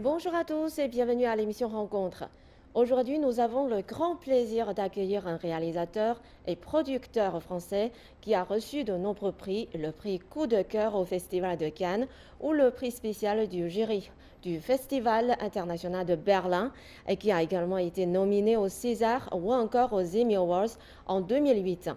Bonjour à tous et bienvenue à l'émission Rencontre. Aujourd'hui, nous avons le grand plaisir d'accueillir un réalisateur et producteur français qui a reçu de nombreux prix, le prix Coup de cœur au Festival de Cannes ou le prix spécial du jury du Festival international de Berlin et qui a également été nominé aux César ou encore aux Emmy Awards en 2008.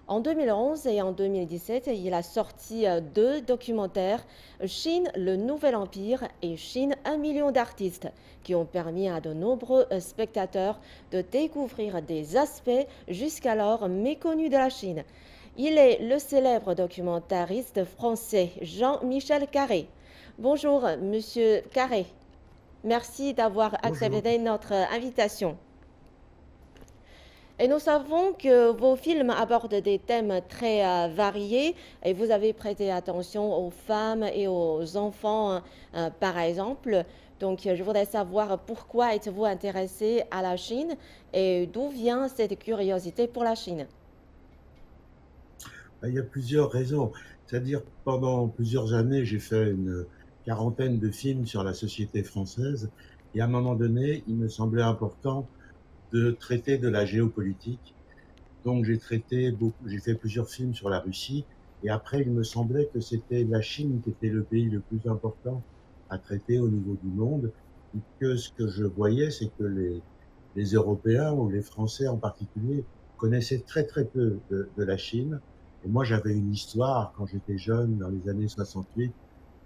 En 2011 et en 2017, il a sorti deux documentaires, Chine, le nouvel empire et Chine, 1 million d'artistes, qui ont permis à de nombreux spectateurs de découvrir des aspects jusqu'alors méconnus de la Chine. Il est le célèbre documentariste français Jean-Michel Carré. Bonjour, monsieur Carré. Merci d'avoir Bonjour. accepté notre invitation. Et nous savons que vos films abordent des thèmes très variés et vous avez prêté attention aux femmes et aux enfants, par exemple. Donc, je voudrais savoir pourquoi êtes-vous intéressé à la Chine et d'où vient cette curiosité pour la Chine. Il y a plusieurs raisons. C'est-à-dire, pendant plusieurs années, j'ai fait une quarantaine de films sur la société française. Et à un moment donné, il me semblait important de traiter de la géopolitique. Donc, j'ai fait plusieurs films sur la Russie. Et après, il me semblait que c'était la Chine qui était le pays le plus important à traiter au niveau du monde. Et que ce que je voyais, c'est que les Européens ou les Français en particulier connaissaient très très peu de la Chine. Et moi, j'avais une histoire quand j'étais jeune, dans les années 68,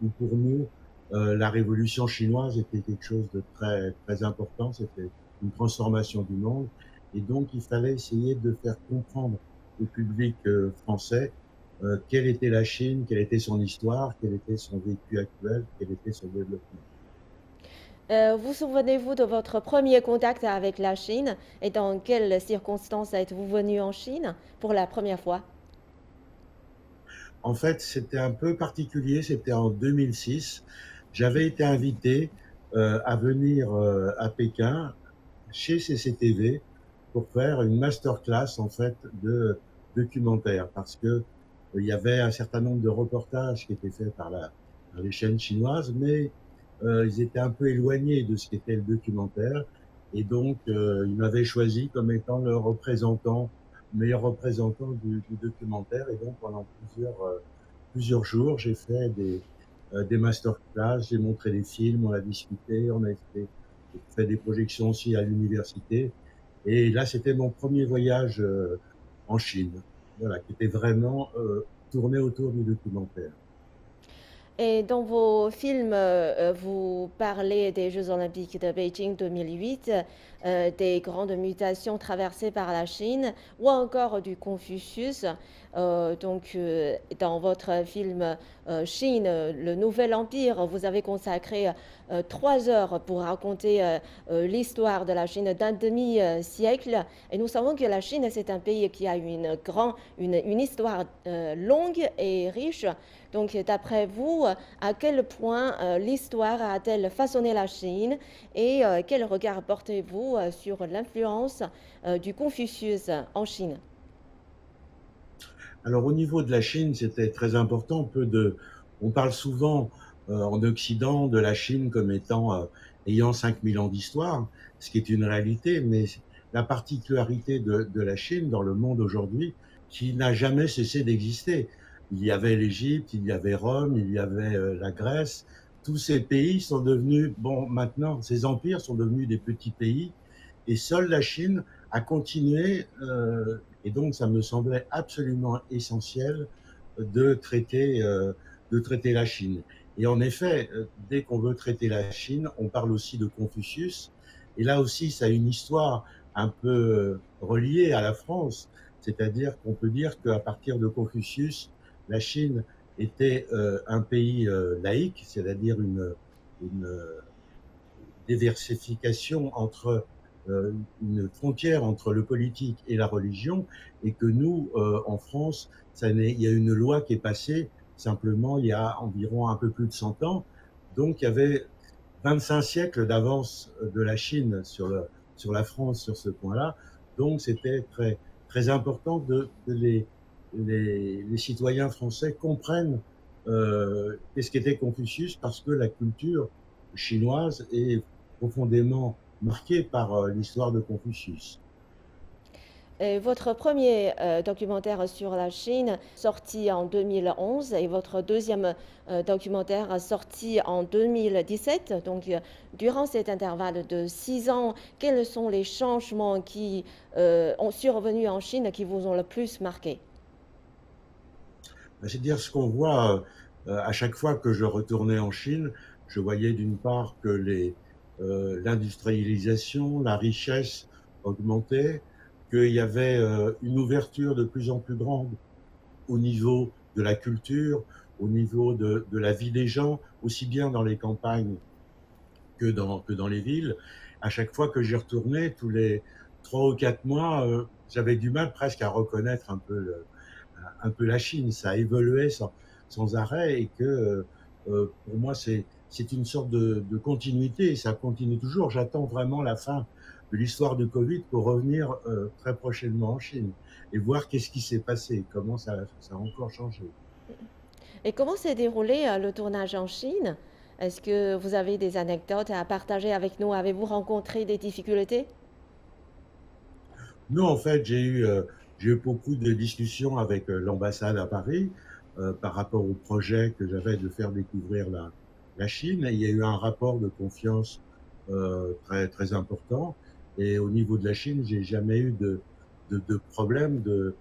où pour nous, la révolution chinoise était quelque chose de très très important. C'était une transformation du monde. Et donc, il fallait essayer de faire comprendre au public français quelle était la Chine, quelle était son histoire, quel était son vécu actuel, quel était son développement. Vous souvenez-vous de votre premier contact avec la Chine et dans quelles circonstances êtes-vous venu en Chine pour la première fois? En fait, c'était un peu particulier, c'était en 2006. J'avais été invité à venir à Pékin chez CCTV pour faire une masterclass en fait de documentaire parce que il y avait un certain nombre de reportages qui étaient faits par les chaînes chinoises, mais ils étaient un peu éloignés de ce qu'était le documentaire et donc ils m'avaient choisi comme étant le représentant, meilleur représentant du documentaire et donc pendant plusieurs jours j'ai fait des masterclass, j'ai montré des films, on a discuté, fait des projections aussi à l'université. Et là, c'était mon premier voyage en Chine, voilà, qui était vraiment tourné autour du documentaire. Et dans vos films, vous parlez des Jeux olympiques de Beijing 2008, des grandes mutations traversées par la Chine ou encore du Confucius. Dans votre film Chine, le nouvel empire, vous avez consacré 3 heures pour raconter l'histoire de la Chine d'un demi-siècle. Et nous savons que la Chine, c'est un pays qui a une histoire longue et riche. Donc, d'après vous, à quel point l'histoire a-t-elle façonné la Chine et quel regard portez-vous sur l'influence du Confucius en Chine? Alors au niveau de la Chine, c'était très important. On parle souvent en Occident de la Chine comme ayant 5000 ans d'histoire, ce qui est une réalité, mais la particularité de la Chine dans le monde aujourd'hui, qui n'a jamais cessé d'exister. Il y avait l'Égypte, il y avait Rome, il y avait la Grèce. Tous ces pays sont devenus, bon, maintenant, ces empires sont devenus des petits pays, et seule la Chine a continué et donc, ça me semblait absolument essentiel de traiter, euh, de traiter la Chine. Et en effet, dès qu'on veut traiter la Chine, on parle aussi de Confucius. Et là aussi, ça a une histoire un peu reliée à la France. C'est-à-dire qu'on peut dire qu'à partir de Confucius, la Chine était un pays laïque, c'est-à-dire une diversification une frontière entre le politique et la religion, et que nous, en France, il y a une loi qui est passée simplement il y a environ un peu plus de 100 ans. Donc il y avait 25 siècles d'avance de la Chine sur la France sur ce point-là. Donc c'était très important les citoyens français comprennent qu'est-ce qu'était Confucius parce que la culture chinoise est profondément marquée par l'histoire de Confucius. Et votre premier documentaire sur la Chine sorti en 2011 et votre deuxième documentaire sorti en 2017. Donc, durant cet intervalle de 6 ans, quels sont les changements qui ont survenu en Chine qui vous ont le plus marqué? C'est-à-dire ce qu'on voit à chaque fois que je retournais en Chine, je voyais d'une part que l'industrialisation, la richesse augmentait, qu'il y avait une ouverture de plus en plus grande au niveau de la culture, au niveau de la vie des gens, aussi bien dans les campagnes que dans les villes. À chaque fois que j'y retournais, tous les 3 ou 4 mois, j'avais du mal presque à reconnaître un peu la Chine. Ça évoluait sans arrêt et que pour moi, c'est une sorte de continuité. Ça continue toujours. J'attends vraiment la fin de l'histoire du Covid pour revenir très prochainement en Chine et voir qu'est-ce qui s'est passé, comment ça a encore changé. Et comment s'est déroulé le tournage en Chine? Est-ce que vous avez des anecdotes à partager avec nous? Avez-vous rencontré des difficultés? Non, en fait, j'ai eu beaucoup de discussions avec l'ambassade à Paris par rapport au projet que j'avais de faire découvrir la Chine. Et il y a eu un rapport de confiance très, très important. Et au niveau de la Chine, j'ai jamais eu de problème de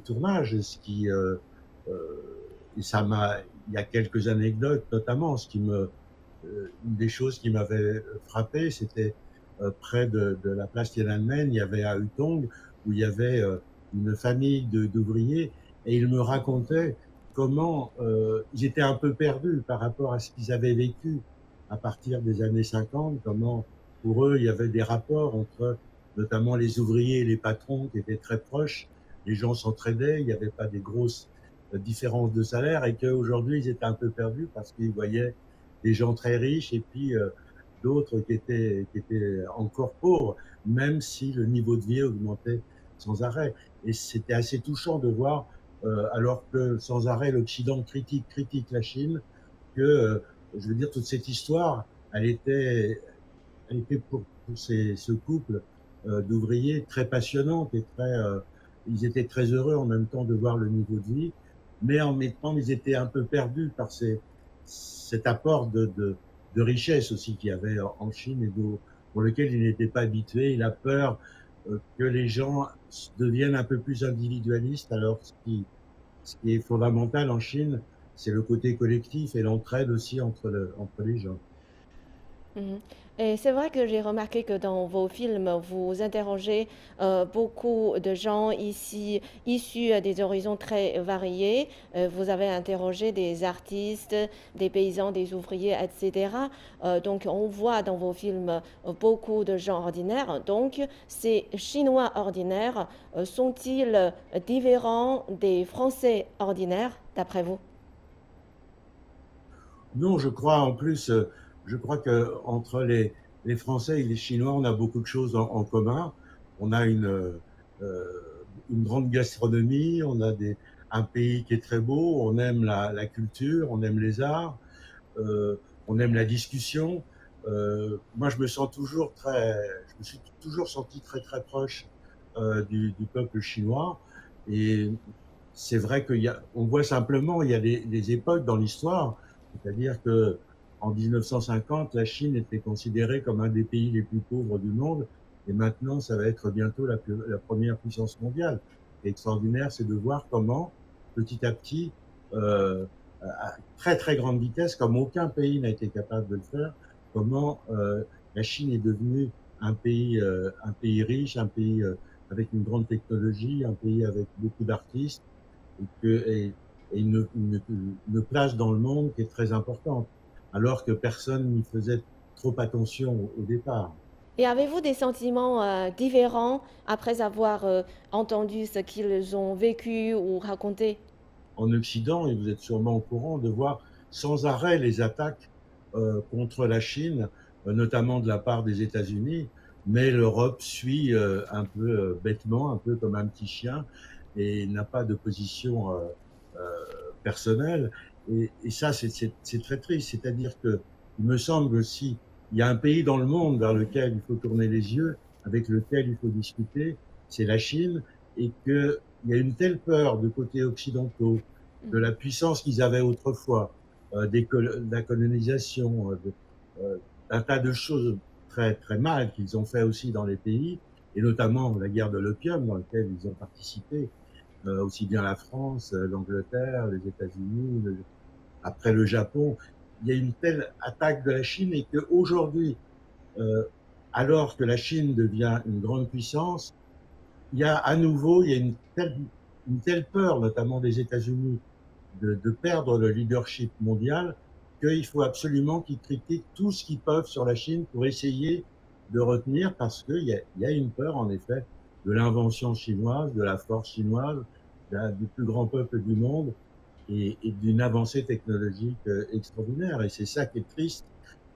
tournage. Et ça m'a, il y a quelques anecdotes, notamment, une des choses qui m'avait frappé, c'était près de la place Tiananmen, il y avait à Hutong, où il y avait une famille d'ouvriers, et ils me racontaient comment ils étaient un peu perdus par rapport à ce qu'ils avaient vécu à partir des années 50, comment pour eux il y avait des rapports entre notamment les ouvriers et les patrons qui étaient très proches, les gens s'entraidaient, il n'y avait pas des grosses différences de salaire, et qu'aujourd'hui ils étaient un peu perdus parce qu'ils voyaient des gens très riches et puis d'autres qui étaient encore pauvres, même si le niveau de vie augmentait sans arrêt. Et c'était assez touchant de voir, alors que sans arrêt l'Occident critique la Chine, que, je veux dire, toute cette histoire, elle était pour ce couple d'ouvriers très passionnante et ils étaient très heureux en même temps de voir le niveau de vie, mais en même temps, ils étaient un peu perdus par cet apport de richesse aussi qu'il y avait en Chine et pour lequel il n'était pas habitué. Il a peur que les gens deviennent un peu plus individualistes, alors ce qui est fondamental en Chine, c'est le côté collectif et l'entraide aussi entre les gens. Mhm. Et c'est vrai que j'ai remarqué que dans vos films, vous interrogez beaucoup de gens ici, issus des horizons très variés. Vous avez interrogé des artistes, des paysans, des ouvriers, etc. Donc on voit dans vos films beaucoup de gens ordinaires. Donc ces Chinois ordinaires sont-ils différents des Français ordinaires, d'après vous? Non, je crois en plus, je crois que entre les Français et les Chinois, on a beaucoup de choses en commun. On a une grande gastronomie, un pays qui est très beau, on aime la culture, on aime les arts, on aime la discussion. Moi, je me suis toujours senti très très proche du peuple chinois. Et c'est vrai on voit simplement, il y a des époques dans l'histoire, c'est-à-dire que en 1950, la Chine était considérée comme un des pays les plus pauvres du monde, et maintenant, ça va être bientôt la première puissance mondiale. Et extraordinaire, c'est de voir comment, petit à petit, à très très grande vitesse, comme aucun pays n'a été capable de le faire, comment la Chine est devenue un pays riche, un pays avec une grande technologie, un pays avec beaucoup d'artistes et une place dans le monde qui est très importante, alors que personne n'y faisait trop attention au départ. Et avez-vous des sentiments différents après avoir entendu ce qu'ils ont vécu ou raconté? En Occident, et vous êtes sûrement au courant, de voir sans arrêt les attaques contre la Chine, notamment de la part des États-Unis, mais l'Europe suit un peu bêtement, un peu comme un petit chien, et n'a pas de position euh, personnelle. Et ça, c'est très triste. C'est-à-dire que il me semble que si il y a un pays dans le monde vers lequel il faut tourner les yeux, avec lequel il faut discuter, c'est la Chine, et qu'il y a une telle peur de côté occidentaux, de Mhm. la puissance qu'ils avaient autrefois, de la colonisation, d'un tas de choses très, très mal qu'ils ont fait aussi dans les pays, et notamment la guerre de l'opium dans laquelle ils ont participé, aussi bien la France, l'Angleterre, les États-Unis, après le Japon. Il y a une telle attaque de la Chine et qu'aujourd'hui, euh, alors que la Chine devient une grande puissance, il y a à nouveau il y a une telle peur, notamment des États-Unis, de perdre le leadership mondial, qu'il faut absolument qu'ils critiquent tout ce qu'ils peuvent sur la Chine pour essayer de retenir, parce qu'il y a une peur, en effet, de l'invention chinoise, de la force chinoise, du plus grand peuple du monde, et d'une avancée technologique extraordinaire. Et c'est ça qui est triste,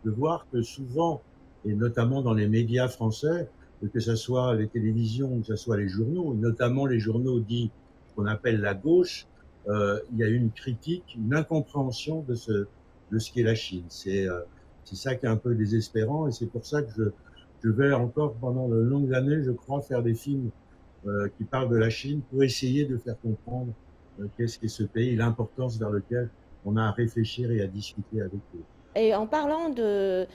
de voir que souvent, et notamment dans les médias français, que ce soit les télévisions, que ce soit les journaux, notamment les journaux dits qu'on appelle la gauche, il y a une critique, une incompréhension de ce qu'est la Chine. C'est ça qui est un peu désespérant, et c'est pour ça que je vais encore pendant de longues années, je crois, faire des films qui parlent de la Chine pour essayer de faire comprendre qu'est-ce qu'est ce pays, l'importance vers lequel on a à réfléchir et à discuter avec eux. Et en parlant de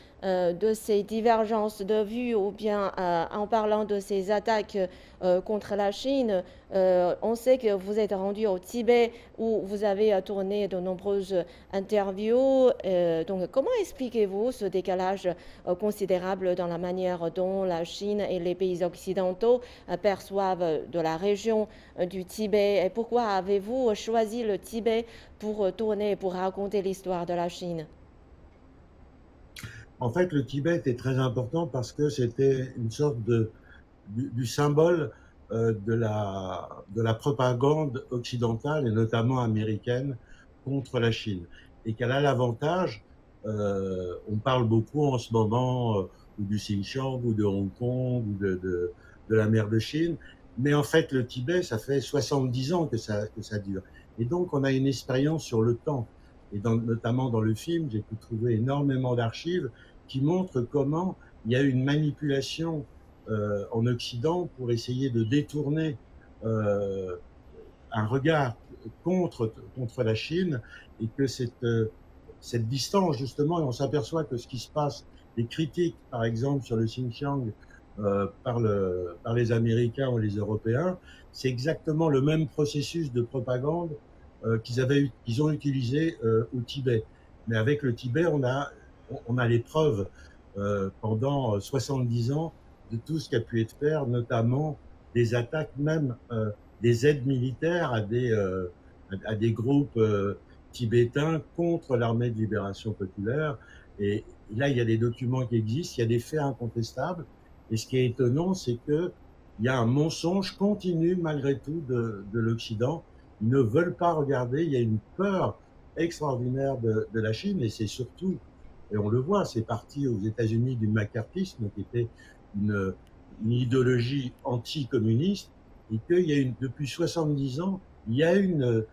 ces divergences de vues ou bien en parlant de ces attaques contre la Chine, on sait que vous êtes rendu au Tibet où vous avez tourné de nombreuses interviews. Donc, comment expliquez-vous ce décalage considérable dans la manière dont la Chine et les pays occidentaux perçoivent de la région du Tibet? Et pourquoi avez-vous choisi le Tibet pour tourner, pour raconter l'histoire de la Chine? En fait, le Tibet est très important parce que c'était une sorte du symbole de la propagande occidentale et notamment américaine contre la Chine. Et qu'elle a l'avantage, on parle beaucoup en ce moment ou du Xinjiang ou de Hong Kong ou de la mer de Chine, mais en fait le Tibet, ça fait 70 ans que ça dure. Et donc on a une expérience sur le temps. Et notamment dans le film, j'ai pu trouver énormément d'archives qui montrent comment il y a eu une manipulation en Occident pour essayer de détourner euh, un regard contre la Chine, et que cette distance, justement, et on s'aperçoit que ce qui se passe, les critiques, par exemple, sur le Xinjiang par les Américains ou les Européens, c'est exactement le même processus de propagande qu'ils ont utilisé au Tibet. Mais avec le Tibet, on a les preuves pendant 70 ans de tout ce qui a pu être fait, notamment des attaques même des aides militaires à des groupes tibétains contre l'armée de libération populaire. Et là, il y a des documents qui existent, il y a des faits incontestables. Et ce qui est étonnant, c'est qu'il y a un mensonge continu, malgré tout, de l'Occident. Ils ne veulent pas regarder, il y a une peur extraordinaire de la Chine, et c'est surtout, et on le voit, c'est parti aux États-Unis du macartisme, qui était une, une idéologie anticommuniste, et qu'il y a depuis 70 ans, il y a une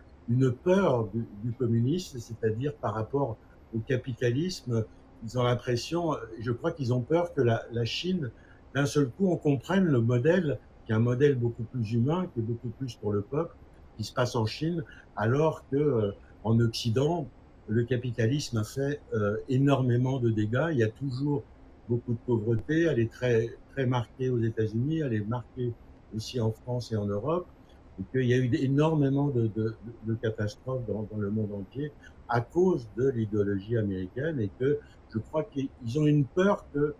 peur du communisme, c'est-à-dire par rapport au capitalisme. Ils ont l'impression, je crois qu'ils ont peur que la Chine, d'un seul coup, on comprenne le modèle, qui est un modèle beaucoup plus humain, qui est beaucoup plus pour le peuple, qui se passe en Chine, alors que en Occident, le capitalisme a fait énormément de dégâts. Il y a toujours beaucoup de pauvreté. Elle est très, très marquée aux États-Unis, elle est marquée aussi en France et en Europe. Et qu'il y a eu énormément de catastrophes dans le monde entier à cause de l'idéologie américaine, et que je crois qu'ils ont une peur que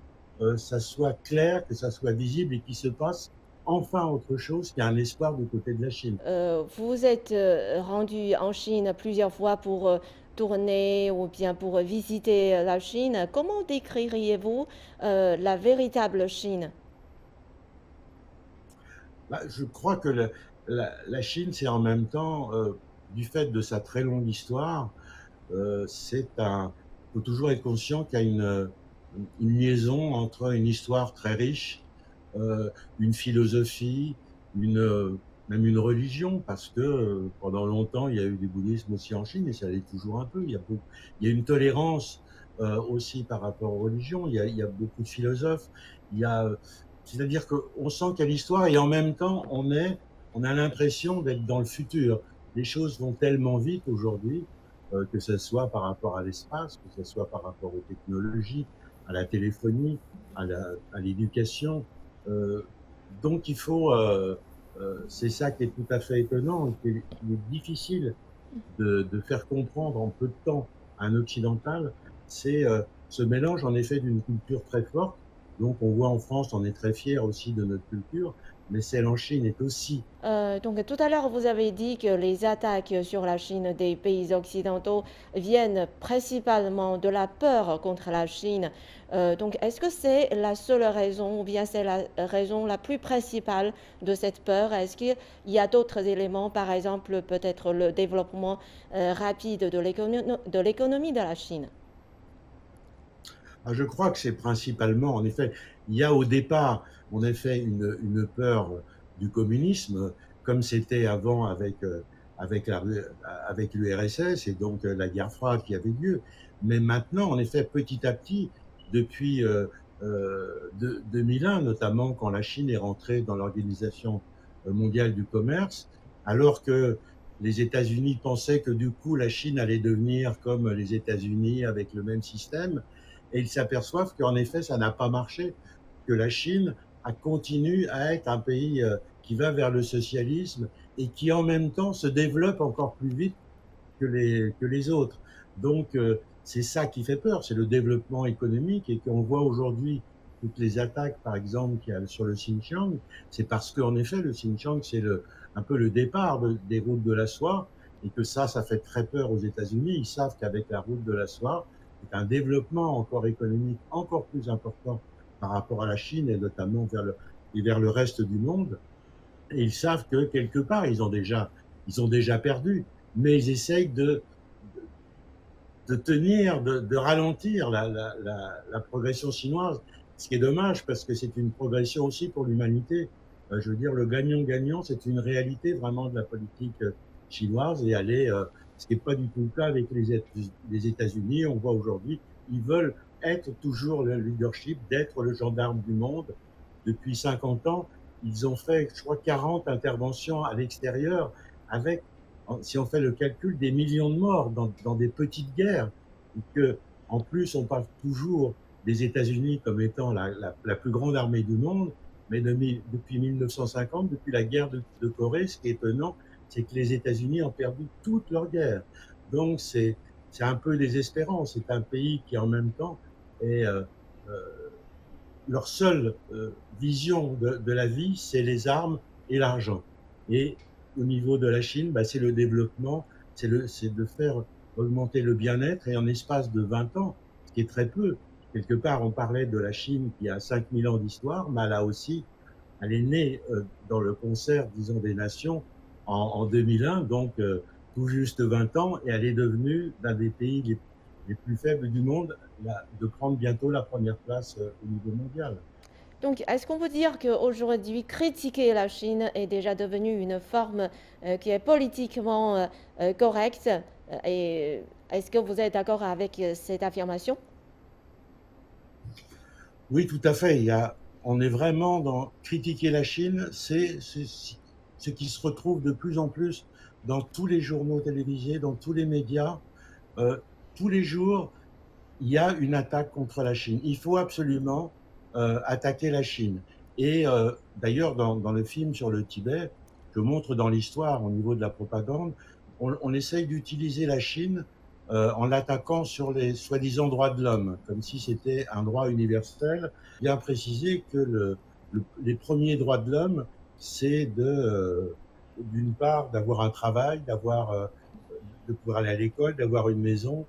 ça soit clair, que ça soit visible et qu'il se passe enfin autre chose, qu'il y a un espoir du côté de la Chine. Vous vous êtes rendu en Chine plusieurs fois pour tourner ou bien pour visiter la Chine. Comment décririez-vous la véritable Chine? Bah, je crois que la Chine, c'est en même temps, du fait de sa très longue histoire, il faut toujours être conscient qu'il y a une liaison entre une histoire très riche, une philosophie, même une religion, parce que pendant longtemps, il y a eu du bouddhisme aussi en Chine, et ça l'est toujours un peu. Il y a une tolérance aussi par rapport aux religions. Il y a beaucoup de philosophes. Il y a, c'est-à-dire qu'on sent qu'il y a l'histoire et en même temps, on a l'impression d'être dans le futur. Les choses vont tellement vite aujourd'hui, que ce soit par rapport à l'espace, que ce soit par rapport aux technologies, à la téléphonie, à l'éducation. Euh, donc il faut, c'est ça qui est tout à fait étonnant, qui est difficile de faire comprendre en peu de temps à un occidental, c'est ce mélange en effet d'une culture très forte. Donc on voit en France, on est très fiers aussi de notre culture, mais celle en Chine est aussi. Donc tout à l'heure, vous avez dit que les attaques sur la Chine des pays occidentaux viennent principalement de la peur contre la Chine. Donc est-ce que c'est la seule raison ou bien c'est la raison la plus principale de cette peur? Est-ce qu'il y a d'autres éléments, par exemple peut-être le développement rapide de l'économie de la Chine? Ah, je crois que c'est principalement, en effet, il y a au départ, en effet, une peur du communisme, comme c'était avant avec la, avec l'URSS et donc la guerre froide qui avait lieu. Mais maintenant, en effet, petit à petit, depuis 2001, notamment quand la Chine est rentrée dans l'Organisation mondiale du commerce, alors que les États-Unis pensaient que du coup la Chine allait devenir comme les États-Unis avec le même système, et ils s'aperçoivent qu'en effet, ça n'a pas marché, que la Chine continue à être un pays qui va vers le socialisme et qui en même temps se développe encore plus vite que les autres. Donc, c'est ça qui fait peur, c'est le développement économique et qu'on voit aujourd'hui toutes les attaques, par exemple, qu'il y a sur le Xinjiang, c'est parce qu'en effet, le Xinjiang, c'est un peu le départ des routes de la soie et que ça fait très peur aux États-Unis. Ils savent qu'avec la route de la soie, c'est un développement encore économique encore plus important par rapport à la Chine et notamment et vers le reste du monde. Et ils savent que quelque part, ils ont déjà perdu, mais ils essayent de tenir, de ralentir la progression chinoise, ce qui est dommage parce que c'est une progression aussi pour l'humanité. Je veux dire, le gagnant-gagnant, c'est une réalité vraiment de la politique chinoise et ce qui n'est pas du tout le cas avec les États-Unis. On voit aujourd'hui, ils veulent être toujours le leadership, d'être le gendarme du monde. Depuis 50 ans, ils ont fait, je crois, 40 interventions à l'extérieur avec, si on fait le calcul, des millions de morts dans des petites guerres. Et que, en plus, on parle toujours des États-Unis comme étant la plus grande armée du monde, mais depuis 1950, depuis la guerre de Corée, ce qui est étonnant, c'est que les États-Unis ont perdu toute leur guerre. Donc, c'est un peu désespérant. C'est un pays qui, en même temps, est leur seule vision de la vie, c'est les armes et l'argent. Et au niveau de la Chine, bah, c'est le développement, c'est de faire augmenter le bien-être. Et en espace de 20 ans, ce qui est très peu, quelque part, on parlait de la Chine qui a 5000 ans d'histoire, mais là aussi, elle est née dans le concert, disons, des nations en 2001, donc tout juste 20 ans, et elle est devenue l'un des pays les plus faibles du monde, de prendre bientôt la première place au niveau mondial. Donc, est-ce qu'on peut dire qu'aujourd'hui, critiquer la Chine est déjà devenu une forme qui est politiquement correcte? Et est-ce que vous êtes d'accord avec cette affirmation? Oui, tout à fait. On est vraiment dans critiquer la Chine, c'est ce qui se retrouve de plus en plus dans tous les journaux télévisés, dans tous les médias. Euh, Tous les jours, il y a une attaque contre la Chine. Il faut absolument attaquer la Chine. Et d'ailleurs, dans le film sur le Tibet, je montre dans l'histoire, au niveau de la propagande, on essaye d'utiliser la Chine en l'attaquant sur les soi-disant droits de l'homme, comme si c'était un droit universel. Bien préciser que les premiers droits de l'homme, c'est d'une part d'avoir un travail, de pouvoir aller à l'école, d'avoir une maison,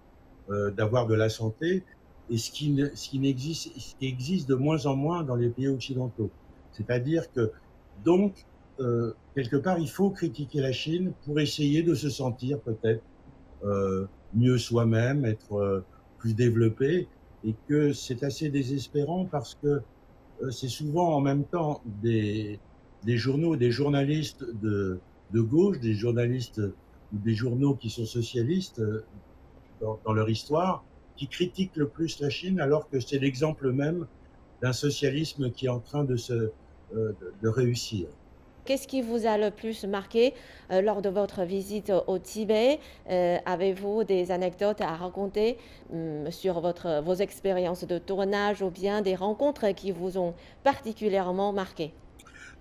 d'avoir de la santé, et ce qui existe de moins en moins dans les pays occidentaux. C'est-à-dire que, donc, quelque part, il faut critiquer la Chine pour essayer de se sentir peut-être mieux soi-même, être plus développé, et que c'est assez désespérant parce que c'est souvent en même temps des journaux, des journalistes de gauche, des journalistes ou des journaux qui sont socialistes dans leur histoire, qui critiquent le plus la Chine, alors que c'est l'exemple même d'un socialisme qui est en train de réussir. Qu'est-ce qui vous a le plus marqué lors de votre visite au Tibet? Avez-vous des anecdotes à raconter sur vos expériences de tournage ou bien des rencontres qui vous ont particulièrement marqué?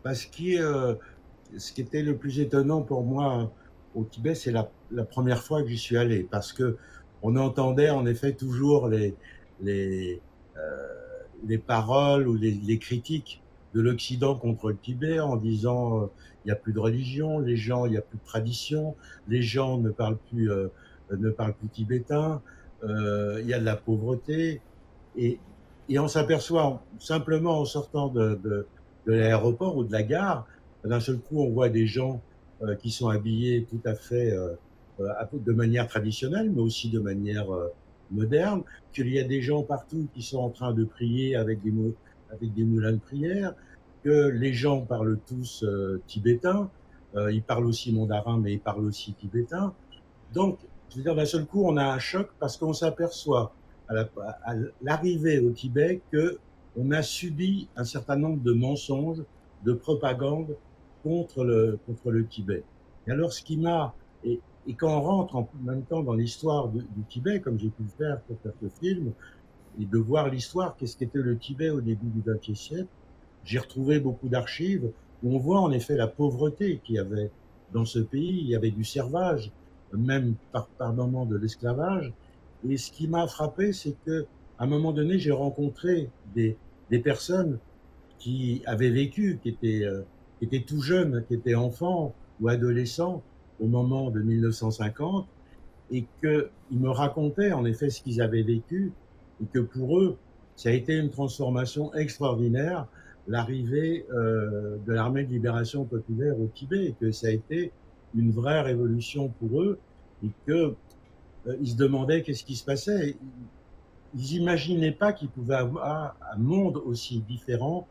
Parce que ce qui était le plus étonnant pour moi au Tibet, c'est la première fois que j'y suis allé, parce que on entendait en effet toujours les, euh, les paroles ou les critiques de l'Occident contre le Tibet en disant il n'y a plus de religion, les gens, il n'y a plus de tradition, les gens ne parlent plus tibétain, il y a de la pauvreté. Et, et on s'aperçoit simplement en sortant de l'aéroport ou de la gare, d'un seul coup, on voit des gens qui sont habillés tout à fait de manière traditionnelle, mais aussi de manière moderne, qu'il y a des gens partout qui sont en train de prier avec des moulins de prière, que les gens parlent tous tibétain, ils parlent aussi mandarin, mais ils parlent aussi tibétain. Donc, je veux dire, d'un seul coup, on a un choc parce qu'on s'aperçoit à l'arrivée au Tibet qu'on a subi un certain nombre de mensonges, de propagande contre le Tibet. Et alors, ce qui m'a. Et quand on rentre en même temps dans l'histoire du Tibet, comme j'ai pu le faire pour faire ce film, et de voir l'histoire, qu'est-ce qu'était le Tibet au début du XXe siècle, j'ai retrouvé beaucoup d'archives où on voit en effet la pauvreté qu'il y avait dans ce pays. Il y avait du servage, même par moments de l'esclavage. Et ce qui m'a frappé, c'est que à un moment donné, j'ai rencontré des personnes qui avaient vécu, qui étaient tout jeunes, qui étaient enfants ou adolescents au moment de 1950, et qu'ils me racontaient en effet ce qu'ils avaient vécu, et que pour eux, ça a été une transformation extraordinaire, l'arrivée de l'armée de libération populaire au Tibet, et que ça a été une vraie révolution pour eux, et que ils se demandaient qu'est-ce qui se passait. Ils n'imaginaient pas qu'il pouvait avoir un monde aussi différent,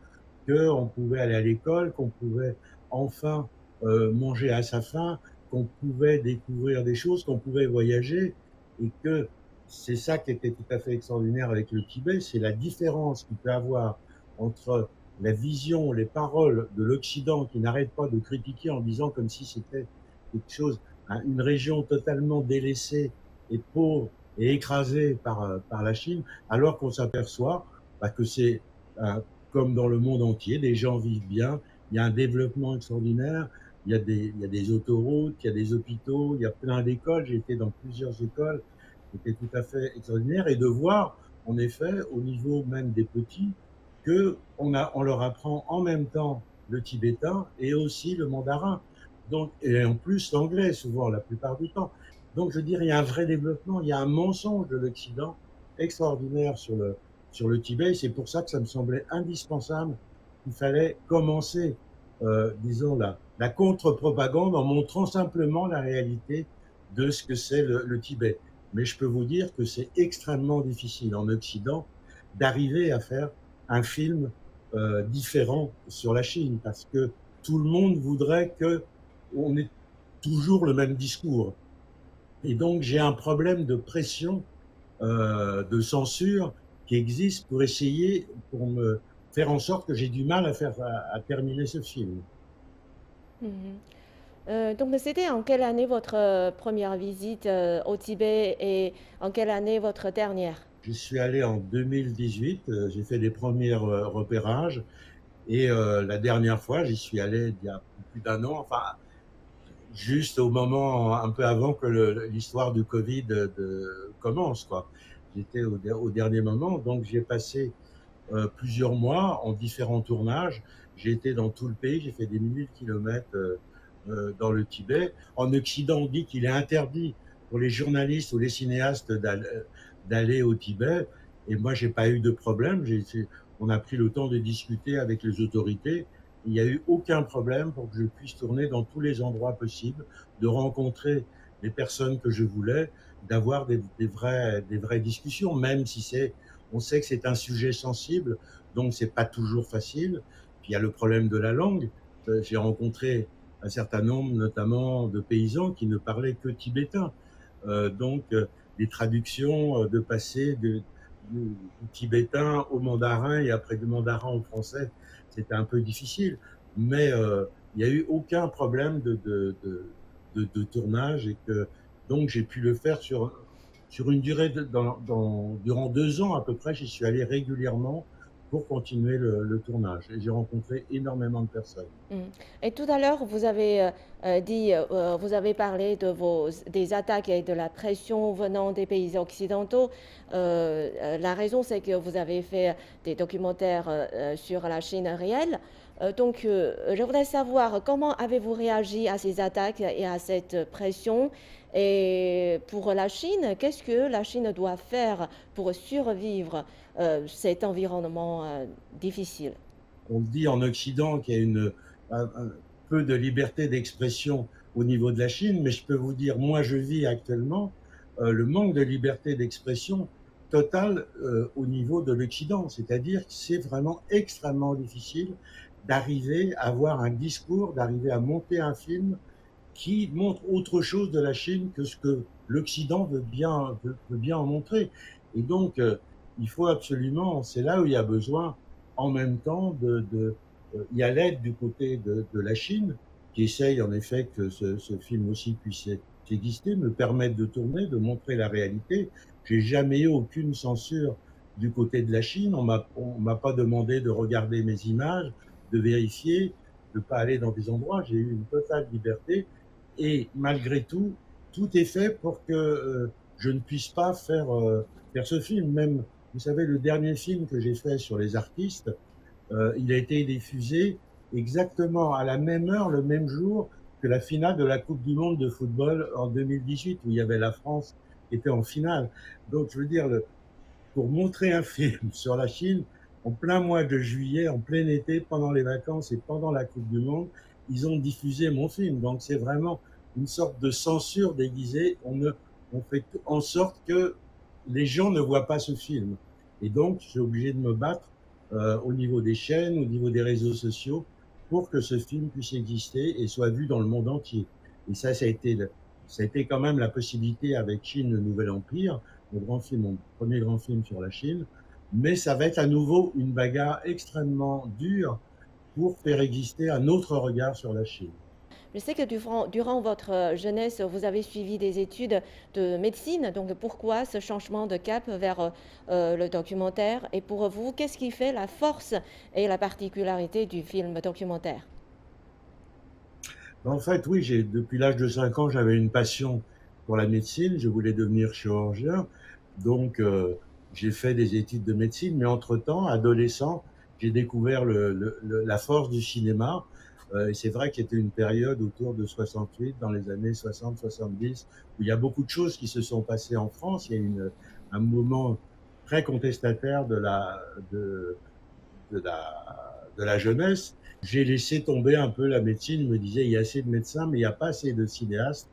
qu'on pouvait aller à l'école, qu'on pouvait enfin manger à sa faim, qu'on pouvait découvrir des choses, qu'on pouvait voyager, et que c'est ça qui était tout à fait extraordinaire avec le Tibet, c'est la différence qu'il peut avoir entre la vision, les paroles de l'Occident qui n'arrête pas de critiquer en disant comme si c'était quelque chose, une région totalement délaissée et pauvre et écrasée par la Chine, alors qu'on s'aperçoit que c'est comme dans le monde entier, les gens vivent bien, il y a un développement extraordinaire, il y a des autoroutes, il y a des hôpitaux, il y a plein d'écoles, j'ai été dans plusieurs écoles, c'était tout à fait extraordinaire, et de voir, en effet, au niveau même des petits, on leur apprend en même temps le tibétain et aussi le mandarin. Donc, et en plus l'anglais, souvent, la plupart du temps. Donc, je veux dire, il y a un vrai développement, il y a un mensonge de l'Occident extraordinaire sur le Tibet. Et c'est pour ça que ça me semblait indispensable qu'il fallait commencer, disons, la contre-propagande en montrant simplement la réalité de ce que c'est le Tibet. Mais je peux vous dire que c'est extrêmement difficile en Occident d'arriver à faire un film différent sur la Chine, parce que tout le monde voudrait qu'on ait toujours le même discours. Et donc j'ai un problème de pression, de censure qui existe pour essayer, pour me faire en sorte que j'ai du mal à terminer ce film. Mhm. Donc, c'était en quelle année votre première visite au Tibet et en quelle année votre dernière? Je suis allé en 2018, j'ai fait des premiers repérages, et la dernière fois, j'y suis allé il y a plus d'un an, enfin juste au moment, un peu avant que l'histoire du Covid commence, quoi. J'étais au dernier moment, donc j'ai passé plusieurs mois en différents tournages. J'ai été dans tout le pays, j'ai fait des milliers de kilomètres dans le Tibet. En Occident, on dit qu'il est interdit pour les journalistes ou les cinéastes d'aller au Tibet. Et moi, j'ai pas eu de problème. On a pris le temps de discuter avec les autorités. Il n'y a eu aucun problème pour que je puisse tourner dans tous les endroits possibles, de rencontrer les personnes que je voulais, d'avoir des vraies discussions, même si on sait que c'est un sujet sensible, donc c'est pas toujours facile. Puis il y a le problème de la langue. J'ai rencontré un certain nombre, notamment de paysans qui ne parlaient que tibétain. Donc les traductions, de passer du tibétain au mandarin et après du mandarin au français, c'était un peu difficile. Mais il n'y a eu aucun problème de tournage et que donc j'ai pu le faire sur une durée durant 2 ans à peu près. J'y suis allé régulièrement pour continuer le tournage et j'ai rencontré énormément de personnes. Mmh. Et tout à l'heure, vous avez dit, vous avez parlé des attaques et de la pression venant des pays occidentaux. La raison, c'est que vous avez fait des documentaires sur la Chine réelle. Je voudrais savoir comment avez-vous réagi à ces attaques et à cette pression? Et pour la Chine, qu'est-ce que la Chine doit faire pour survivre cet environnement difficile? On dit en Occident qu'il y a un peu de liberté d'expression au niveau de la Chine, mais je peux vous dire, moi je vis actuellement le manque de liberté d'expression totale au niveau de l'Occident. C'est-à-dire que c'est vraiment extrêmement difficile d'arriver à avoir un discours, d'arriver à monter un film qui montre autre chose de la Chine que ce que l'Occident veut bien en montrer. Et donc, il faut absolument, c'est là où il y a besoin, en même temps, il y a l'aide du côté de la Chine, qui essaye en effet que ce film aussi puisse exister, me permettre de tourner, de montrer la réalité. J'ai jamais eu aucune censure du côté de la Chine. On m'a pas demandé de regarder mes images, de vérifier, de pas aller dans des endroits. J'ai eu une totale liberté et malgré tout, tout est fait pour que je ne puisse pas faire ce film. Même, vous savez, le dernier film que j'ai fait sur les artistes, il a été diffusé exactement à la même heure, le même jour que la finale de la Coupe du Monde de football en 2018, où il y avait la France qui était en finale. Donc, je veux dire, pour montrer un film sur la Chine en plein mois de juillet, en plein été, pendant les vacances et pendant la Coupe du Monde, ils ont diffusé mon film. Donc c'est vraiment une sorte de censure déguisée. On fait en sorte que les gens ne voient pas ce film. Et donc, je suis obligé de me battre au niveau des chaînes, au niveau des réseaux sociaux, pour que ce film puisse exister et soit vu dans le monde entier. Et ça a été quand même la possibilité avec Chine, le Nouvel Empire, mon premier grand film sur la Chine. Mais ça va être à nouveau une bagarre extrêmement dure pour faire exister un autre regard sur la Chine. Je sais que durant votre jeunesse, vous avez suivi des études de médecine. Donc, pourquoi ce changement de cap vers le documentaire? Et pour vous, qu'est-ce qui fait la force et la particularité du film documentaire? En fait, oui, depuis l'âge de 5 ans, j'avais une passion pour la médecine. Je voulais devenir chirurgien. Donc, j'ai fait des études de médecine. Mais entre-temps, adolescent, j'ai découvert la force du cinéma. Et c'est vrai qu'il y était une période autour de 68, dans les années 60-70, où il y a beaucoup de choses qui se sont passées en France. Il y a eu un moment très contestataire de, de la jeunesse. J'ai laissé tomber un peu la médecine. Je me disais, il y a assez de médecins, mais il n'y a pas assez de cinéastes.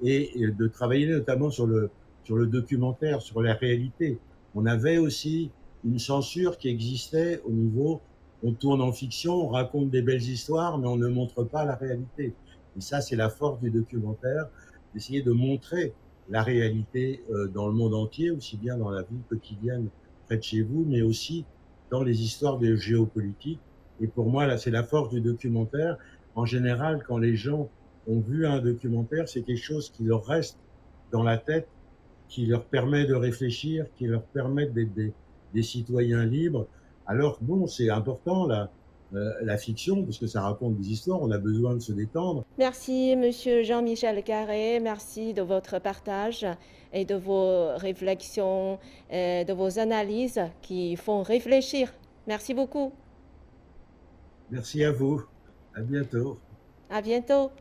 Et de travailler notamment sur le documentaire, sur la réalité. On avait aussi une censure qui existait au niveau, on tourne en fiction, on raconte des belles histoires, mais on ne montre pas la réalité. Et ça, c'est la force du documentaire, d'essayer de montrer la réalité dans le monde entier, aussi bien dans la vie quotidienne près de chez vous, mais aussi dans les histoires de géopolitique. Et pour moi, là, c'est la force du documentaire. En général, quand les gens ont vu un documentaire, c'est quelque chose qui leur reste dans la tête, qui leur permet de réfléchir, qui leur permet d'être des citoyens libres. Alors bon, c'est important la fiction, parce que ça raconte des histoires, on a besoin de se détendre. Merci, Monsieur Jean-Michel Carré. Merci de votre partage et de vos réflexions, et de vos analyses qui font réfléchir. Merci beaucoup. Merci à vous. À bientôt. À bientôt.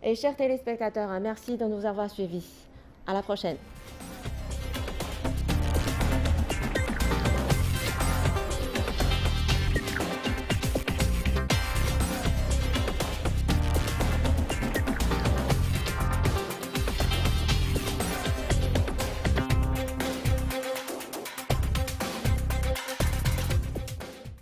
Et chers téléspectateurs, merci de nous avoir suivis. À la prochaine.